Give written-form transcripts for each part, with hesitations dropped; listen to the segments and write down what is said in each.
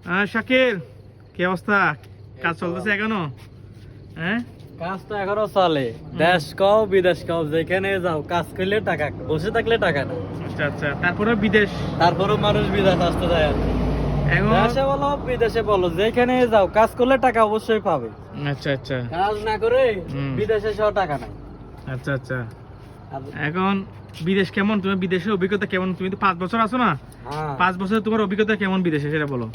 শাকিল, কি অবস্থা? কাজ চলতেছে এখনো? হ্যাঁ, কাজ তো এখনো চলে। দেশ কও বিদেশ কও, যেখানে যাও কাজ করলে টাকা, বসে থাকলে টাকা না। আচ্ছা আচ্ছা। তারপরে বিদেশ, তারপরেও মানুষ বিদেশ আসতে যায় আর কি। এখন দেশে বলো বিদেশে বলো, যেখানে যাও কাজ করলে টাকা অবশ্যই পাবে। আচ্ছা আচ্ছা কাজ না করে হুম। বিদেশে সব টাকা নাই। আচ্ছা আচ্ছা। আর- এখন বিদেশ কেমন? তুমি বিদেশের অভিজ্ঞতা কেমন? তুমি তো 5 বছর আছো না? হ্যাঁ, 5 বছর তোমার অভিজ্ঞতা কেমন বিদেশে সেটা বলো,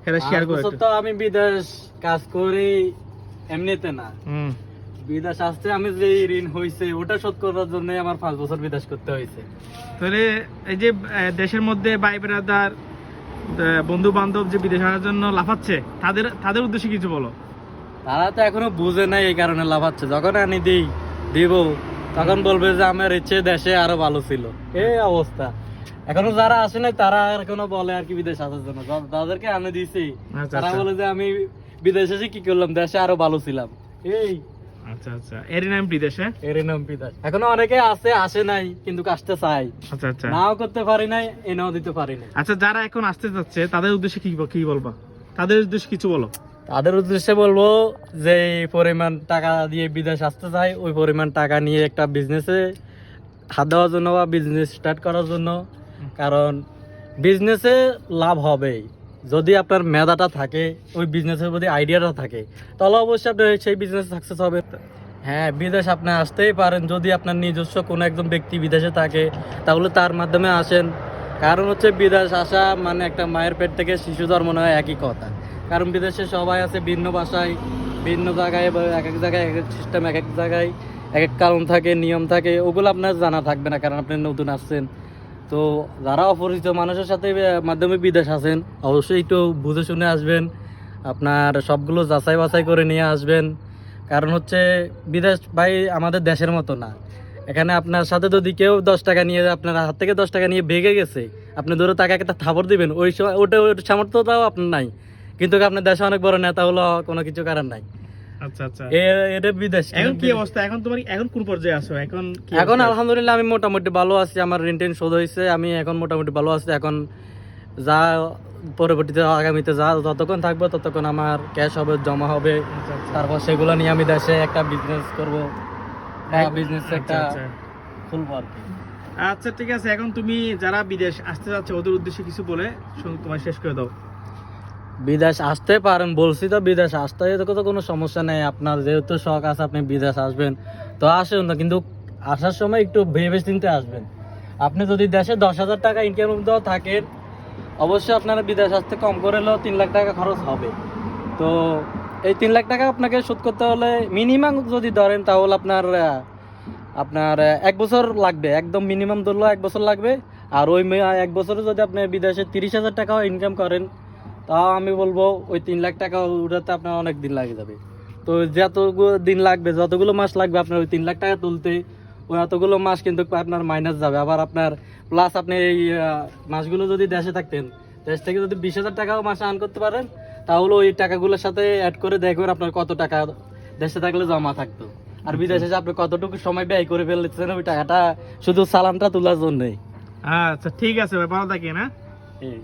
সেটা শেয়ার করো 5 বছর একটু। তো আমি বিদেশ কাজ করি এমনিতে না। হুম। বিদেশ আসতে আমি যে ঋণ হয়েছে ওটা শোধ করার জন্য আমার 5 বছর বিদেশ করতে হয়েছে। তাহলে এই যে দেশের মধ্যে ভাই ব্রাদার, বন্ধু বান্ধব যে বিদেশ আসার জন্য লাফাচ্ছে, তাদের তাদের উদ্দেশ্যে কিছু বলো। তারা তো এখনো বুঝে নাই, এই কারণে লাভাচ্ছে। যখন আমি দিব তখন বলবে যে আমার ইচ্ছে দেশে আরো ভালো ছিল। এই অবস্থা। এখনো যারা আসে নাই তারা এখনো বলে আর কি বিদেশ আসার জন্য। তাদেরকে আনে দিয়েছি, আচ্ছা, তারা আচ্ছা। বলে যে আমি বিদেশে এসে কি করলাম, দেশে আরো ভালো ছিলাম। এই আচ্ছা আচ্ছা, এরই নাম বিদেশে। এর নাম বিদেশ। এখনো অনেকে আসে নাই কিন্তু আসতে চাই, আচ্ছা আচ্ছা নাও করতে পারি নাই, এনেও দিতে পারি নাই। আচ্ছা, যারা এখন আসতে যাচ্ছে তাদের উদ্দেশ্যে কি বলবা? তাদের উদ্দেশ্যে কিছু বলো। তাদের উদ্দেশ্যে বলবো যে এই পরিমাণ টাকা দিয়ে বিদেশ আসতে চাই, ওই পরিমাণ টাকা নিয়ে একটা বিজনেসে হাত দেওয়ার জন্য বা বিজনেস স্টার্ট করার জন্য। কারণ বিজনেসে লাভ হবেই যদি আপনার মেধাটা থাকে, ওই বিজনেসের প্রতি আইডিয়াটা থাকে, তাহলে অবশ্যই আপনার সেই বিজনেস সাকসেস হবে। হ্যাঁ, বিদেশ আপনি আসতেই পারেন যদি আপনার নিজস্ব কোনো একজন ব্যক্তি বিদেশে থাকে, তাহলে তার মাধ্যমে আসেন। কারণ হচ্ছে বিদেশ আসা মানে একটা মায়ের পেট থেকে শিশু জন্ম নেওয়া একই কথা। কারণ বিদেশে সবাই আছে ভিন্ন ভাষায়, ভিন্ন জায়গায়, বা এক এক জায়গায় এক এক সিস্টেম, এক এক জায়গায় এক এক কারণ থাকে, নিয়ম থাকে, ওগুলো আপনার জানা থাকবে না কারণ আপনি নতুন আসছেন। তো যারা অপরিচিত মানুষের সাথে মাধ্যমে বিদেশ আসেন, অবশ্যই একটু বুঝে শুনে আসবেন, আপনার সবগুলো যাচাই বাছাই করে নিয়ে আসবেন। কারণ হচ্ছে বিদেশ ভাই আমাদের দেশের মতো না। এখানে আপনার সাথে যদি কেউ 10 টাকা নিয়ে, আপনার হাত থেকে 10 টাকা নিয়ে ভেগে গেছে, আপনি ধরে তাকে একটা থাপড় দিবেন, ওই সময় ওর সামর্থ্যটাও আপনার নাই। কিন্তু আপনার দেশে অনেক বড় নেতা হলো কোনো কিছু কারণ নাই। আচ্ছা আচ্ছা। এটা বিদেশ। এখন কি অবস্থা? এখন তোমার এখন কোন পর্যায়ে আছো? এখন কি এখন অবস্থা? আলহামদুলিল্লাহ আমি মোটামুটি ভালো আছি, আমার ঋণ টিন শোধ হয়েছে, আমি এখন মোটামুটি ভালো আছি। এখন যা পরবর্তীতে আগামীতে যা যতক্ষণ থাকবো ততক্ষণ আমার ক্যাশ হবে, জমা হবে, আচ্ছা, আচ্ছা। তারপর সেগুলো নিয়ে আমি দেশে একটা বিজনেস করব, বিজনেস আচ্ছা, একটা আচ্ছা। খুলবো আর কি। আচ্ছা ঠিক আছে, এখন তুমি যারা বিদেশ আসতে যাচ্ছে ওদের উদ্দেশ্যে কিছু বলে তোমার শেষ করে দাও। বিদেশ আসতে পারেন বলছি তো, বিদেশ আসতে তো কোনো সমস্যা নেই। আপনার যেহেতু শখ আছে আপনি বিদেশ আসবেন, তো আসুন না, কিন্তু আসার সময় একটু ভেবে চিন্তে আসবেন। আপনি যদি দেশে 10,000 টাকা ইনকাম দেওয়া থাকেন, অবশ্যই আপনারা বিদেশ আসতে কম করে হলেও 3 লাখ টাকা খরচ হবে। তো এই 3 লাখ টাকা আপনাকে শোধ করতে হলে মিনিমাম যদি ধরেন তাহলে আপনার 1 বছর লাগবে, একদম মিনিমাম ধরলেও 1 বছর লাগবে। আর ওই 1 বছরে যদি আপনি বিদেশে 30,000 টাকাও ইনকাম করেন, তাও আমি বলবো ওই 3 লাখ টাকা উঠাতে আপনার অনেক দিন লাগে যাবে। তো যতগুলো দিন লাগবে, যতগুলো মাস লাগবে আপনার ওই 3 লাখ টাকা তুলতে, ওই এতগুলো মাস কিন্তু আপনার মাইনাস যাবে। আবার আপনার প্লাস আপনি এই মাসগুলো যদি দেশে থাকতেন, দেশ থেকে যদি 20,000 টাকাও মাসে আর্ন করতে পারেন, তাহলে ওই টাকাগুলোর সাথে অ্যাড করে দেখবেন আপনার কত টাকা দেশে থাকলে জমা থাকতো। আর বিদেশে যে আপনি কতটুকু সময় ব্যয় করে ফেলেছেন ওই টাকাটা শুধু সালানটা তোলার জন্যই। আচ্ছা ঠিক আছে ভাই, ভালো থাকেন। হ্যাঁ। এই